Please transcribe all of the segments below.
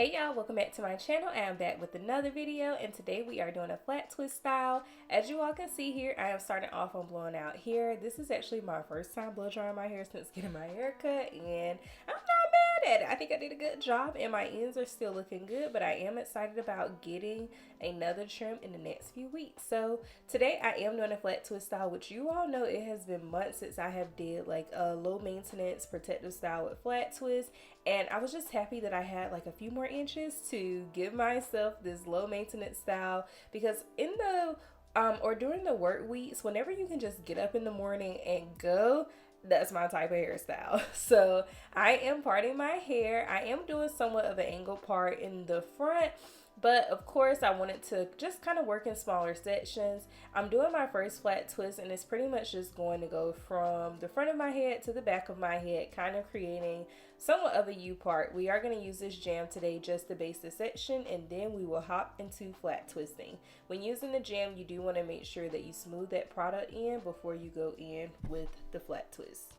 Hey y'all, welcome back to my channel. I am back with another video, and today we are doing a flat twist style. As you all can see here, I am starting off on blowing out hair. This is actually my first time blow drying my hair since getting my hair cut, and I'm not mad at it. I think I did a good job, and my ends are still looking good, but I am excited about getting another trim in the next few weeks. So today I am doing a flat twist style, which you all know it has been months since I have did like a low maintenance protective style with flat twist, and I was just happy that I had like a few more inches to give myself this low maintenance style, because in the or during the work weeks, whenever you can just get up in the morning and go, that's my type of hairstyle. So I am parting my hair. I am doing somewhat of an angle part in the front, but of course I wanted to just kind of work in smaller sections. I'm doing my first flat twist, and it's pretty much just going to go from the front of my head to the back of my head, kind of creating somewhat of a U part. We are going to use this jam today just to base the section, and then we will hop into flat twisting. When using the jam, you do want to make sure that you smooth that product in before you go in with the flat twist.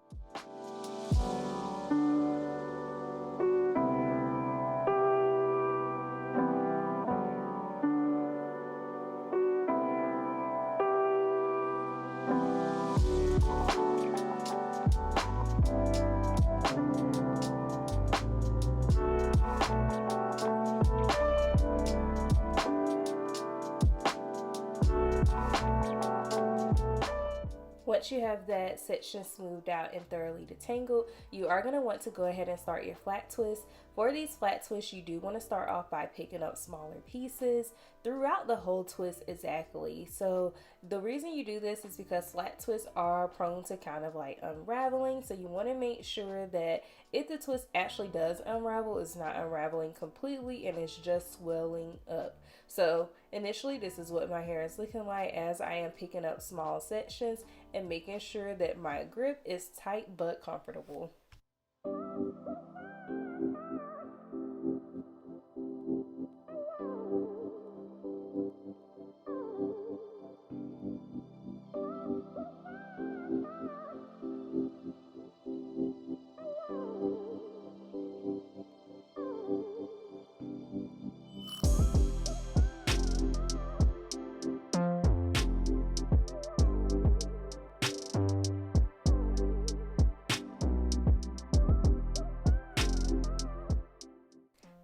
Once you have that section smoothed out and thoroughly detangled, you are going to want to go ahead and start your flat twist. For these flat twists, you do want to start off by picking up smaller pieces throughout the whole twist exactly. So the reason you do this is because flat twists are prone to kind of like unraveling. So you want to make sure that if the twist actually does unravel, it's not unraveling completely and it's just swelling up. So initially, this is what my hair is looking like as I am picking up small sections and making sure that my grip is tight but comfortable.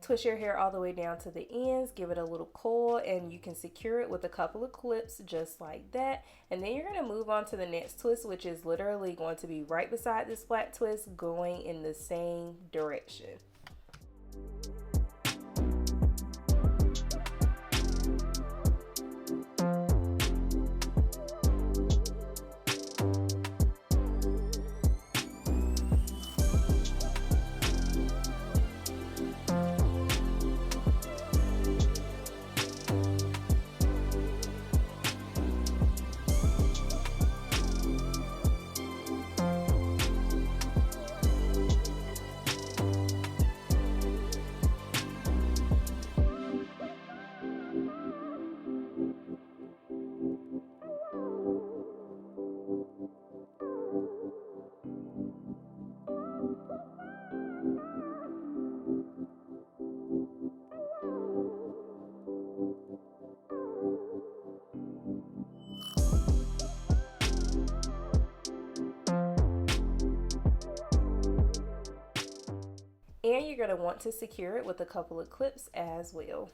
Twist your hair all the way down to the ends, give it a little coil, and you can secure it with a couple of clips just like that. And then you're going to move on to the next twist, which is literally going to be right beside this flat twist, going in the same direction. And you're going to want to secure it with a couple of clips as well.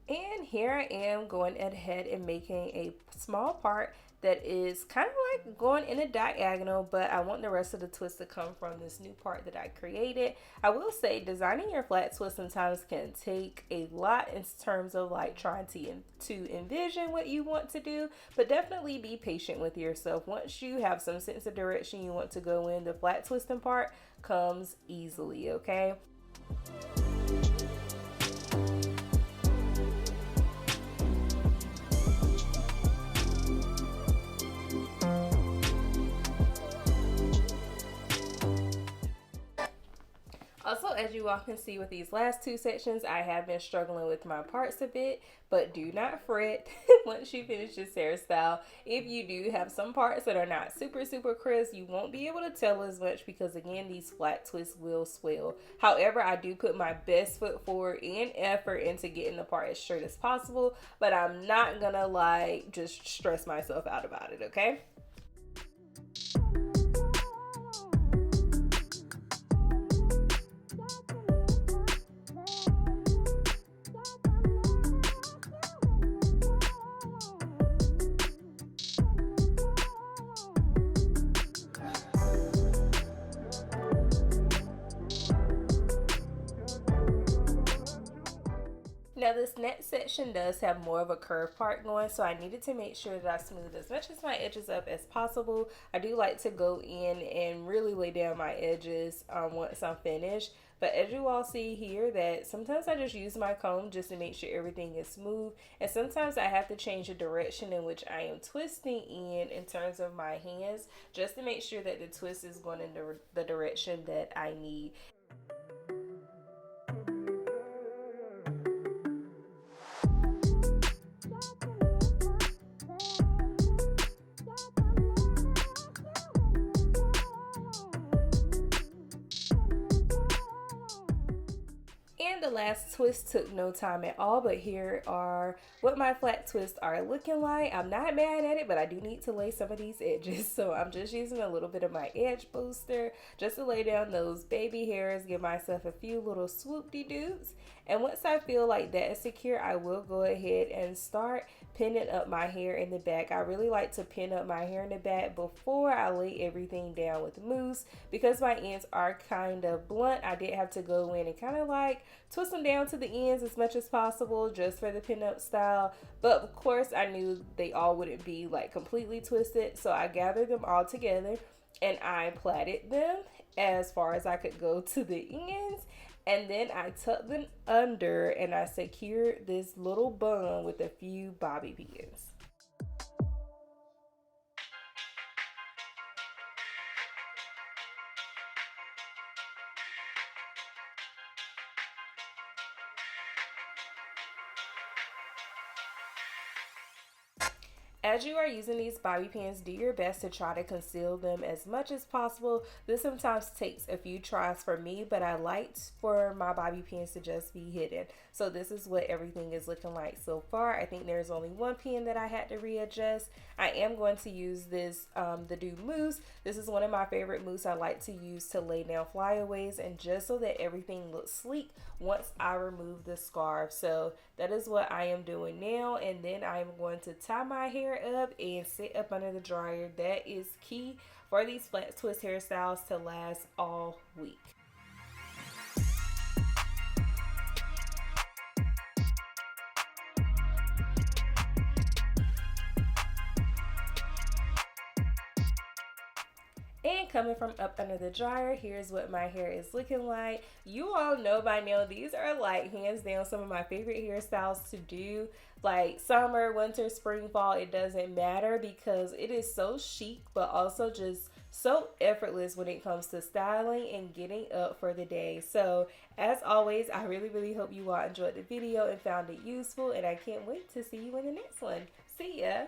And here I am going ahead and making a small part that is kind of like going in a diagonal, but I want the rest of the twist to come from this new part that I created. I will say designing your flat twist sometimes can take a lot in terms of like trying to envision what you want to do, but definitely be patient with yourself. Once you have some sense of direction you want to go in, the flat twisting part comes easily, okay? Also, as you all can see with these last two sections, I have been struggling with my parts a bit, but do not fret once you finish this hairstyle. If you do have some parts that are not super crisp, you won't be able to tell as much because again, these flat twists will swell. However, I do put my best foot forward and effort into getting the part as straight as possible, but I'm not gonna like just stress myself out about it, okay? Now this next section does have more of a curved part going, so I needed to make sure that I smooth as much as my edges up as possible. I do like to go in and really lay down my edges once I'm finished. But as you all see here, that sometimes I just use my comb just to make sure everything is smooth. And sometimes I have to change the direction in which I am twisting in terms of my hands, just to make sure that the twist is going in the direction that I need. And the last twist took no time at all, but here are what my flat twists are looking like. I'm not mad at it, but I do need to lay some of these edges. So I'm just using a little bit of my edge booster just to lay down those baby hairs, give myself a few little swoop-de-doops. And once I feel like that is secure, I will go ahead and start pinning up my hair in the back. I really like to pin up my hair in the back before I lay everything down with mousse. Because my ends are kind of blunt, I did have to go in and kind of like twist them down to the ends as much as possible just for the pin-up style. But of course I knew they all wouldn't be like completely twisted, so I gathered them all together and I plaited them as far as I could go to the ends. And then I tucked them under and I secured this little bun with a few bobby pins. As you are using these bobby pins, do your best to try to conceal them as much as possible. This sometimes takes a few tries for me, but I like for my bobby pins to just be hidden. So this is what everything is looking like so far. I think there's only one pin that I had to readjust. I am going to use this, the Dew Mousse. This is one of my favorite mousse I like to use to lay down flyaways and just so that everything looks sleek once I remove the scarf. So that is what I am doing now, and then I'm going to tie my hair up and sit up under the dryer. That is key for these flat twist hairstyles to last all week. And coming from up under the dryer, here's what my hair is looking like. You all know by now, these are like hands down some of my favorite hairstyles to do. Like summer, winter, spring, fall, it doesn't matter because it is so chic, but also just so effortless when it comes to styling and getting up for the day. So as always, I really hope you all enjoyed the video and found it useful, and I can't wait to see you in the next one. See ya!